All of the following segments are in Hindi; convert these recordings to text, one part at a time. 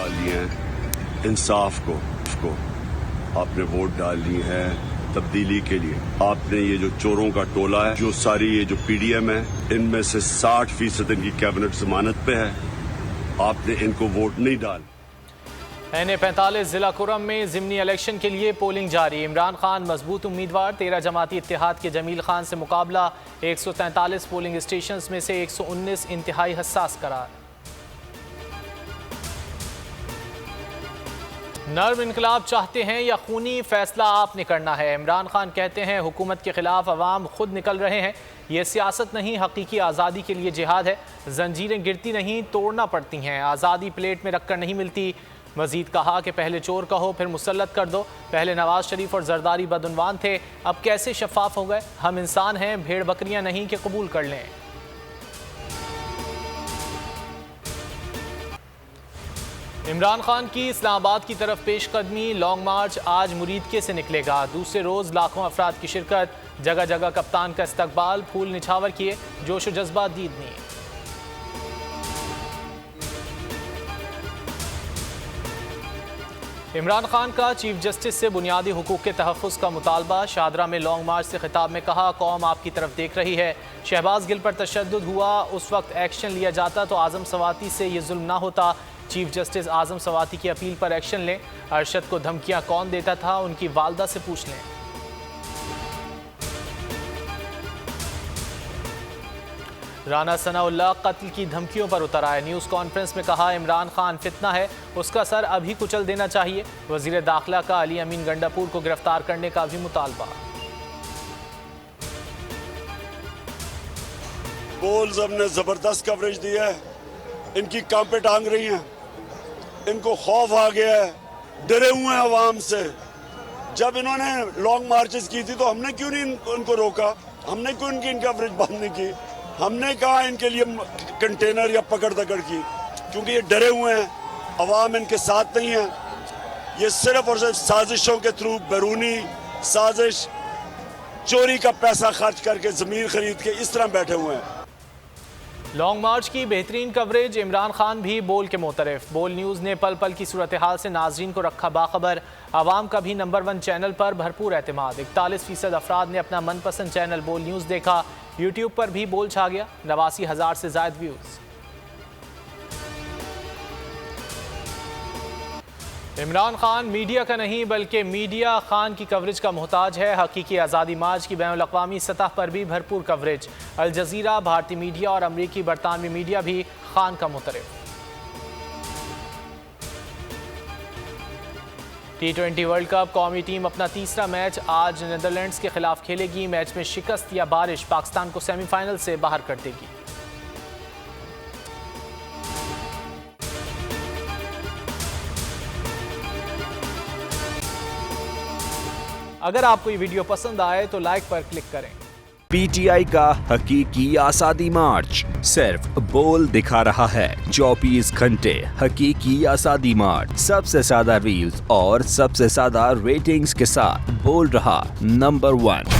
डालनी है इंसाफ को आपने वोट डालनी है तब्दीली के लिए। आपने ये जो चोरों का टोला है, जो सारी ये जो पीडीएम है, इनमें से 60% इनकी कैबिनेट जमानत पे है, आपने इनको वोट नहीं डाल। NA-45 जिला कुरम में जिमनी इलेक्शन के लिए पोलिंग जारी। इमरान खान मजबूत उम्मीदवार, 13 जमाती इत्तेहाद के जमील खान से मुकाबला। 143 पोलिंग स्टेशन में से 119 इंतहाई हसास करार। नर्म इनकलाब चाहते हैं या खूनी फैसला आपने करना है। इमरान खान कहते हैं हुकूमत के खिलाफ अवाम खुद निकल रहे हैं। ये सियासत नहीं, हकीकी आज़ादी के लिए जिहाद है। जंजीरें गिरती नहीं, तोड़ना पड़ती हैं। आज़ादी प्लेट में रखकर नहीं मिलती। मजीद कहा कि पहले चोर कहो फिर मुसल्लत कर दो। पहले नवाज शरीफ और जरदारी बदउनवान थे, अब कैसे शफाफ हो गए। हम इंसान हैं, भेड़ बकरियां नहीं कि कबूल कर लें। इमरान खान की इस्लामाबाद की तरफ पेशकदमी। लॉन्ग मार्च आज मुरीदके से निकलेगा। दूसरे रोज लाखों अफराद की शिरकत। जगह जगह कप्तान का इस्तकबाल, फूल निछावर किए, जोश व जज्बा दीदनी। इमरान खान का चीफ जस्टिस से बुनियादी हुकूक के तहफ़्फ़ुज़ का मुतालबा। शादरा में लॉन्ग मार्च से खिताब में कहा, कौम आपकी तरफ देख रही है। शहबाज गिल पर तशद्दुद हुआ, उस वक्त एक्शन लिया जाता तो आज़म सवाती से ये जुल्म ना होता। चीफ जस्टिस आज़म सवाती की अपील पर एक्शन लें। अरशद को धमकियां कौन देता था, उनकी वालदा से पूछ लें। राना सनाउल्लाह कत्ल की धमकियों पर उतर आए। न्यूज़ कॉन्फ्रेंस में कहा, इमरान खान फितना है, उसका सर अभी कुचल देना चाहिए। वजीर दाखिला का अली अमीन गंडापुर को गिरफ्तार करने का भी मुतालबा। बोल्स हमने जबरदस्त कवरेज दी है, इनकी कांपे टांग रही हैं, इनको खौफ आ गया है, डरे हुए हैं अवाम से। जब इन्होंने लॉन्ग मार्चेस की थी तो हमने क्यों नहीं उनको रोका, हमने क्यों इनकी कवरेज बंद नहीं की। हमने कहा इनके लिए कंटेनर या पकड़ दकड़ की, क्योंकि ये डरे हुए हैं, अवाम इनके साथ नहीं है। ये सिर्फ और सिर्फ साजिशों के थ्रू, बैरूनी साजिश, चोरी का पैसा खर्च करके ज़मीन खरीद के इस तरह बैठे हुए हैं। लॉन्ग मार्च की बेहतरीन कवरेज। इमरान खान भी बोल के मोतरफ। बोल न्यूज़ ने पल पल की सूरत हाल से नाजरीन को रखा बाखबर। आवाम का भी नंबर 1 चैनल पर भरपूर एतमाद। 41% अफराद ने अपना मनपसंद चैनल बोल न्यूज़ देखा। यूट्यूब पर भी बोल छा गया, 89,000 से ज़ायद व्यूज़। इमरान खान मीडिया का नहीं बल्कि मीडिया खान की कवरेज का मोहताज है। हकीकी आज़ादी मार्च की बैनुल अक़वामी सतह पर भी भरपूर कवरेज। अल जज़ीरा, भारतीय मीडिया और अमरीकी बरतानवी मीडिया भी खान का मुतरफ। T20 वर्ल्ड कप कौमी टीम अपना तीसरा मैच आज नीदरलैंड्स के खिलाफ खेलेगी। मैच में शिकस्त या बारिश पाकिस्तान को सेमीफाइनल से बाहर कर देगी। अगर आपको ये वीडियो पसंद आए तो लाइक पर क्लिक करें। PTI का हकीकी आज़ादी मार्च सिर्फ बोल दिखा रहा है। 24 घंटे हकीकी आज़ादी मार्च, सबसे ज्यादा रील्स और सबसे ज्यादा रेटिंग्स के साथ बोल रहा नंबर 1।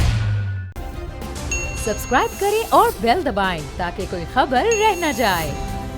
सब्सक्राइब करें और बेल दबाएं ताकि कोई खबर रह न जाए।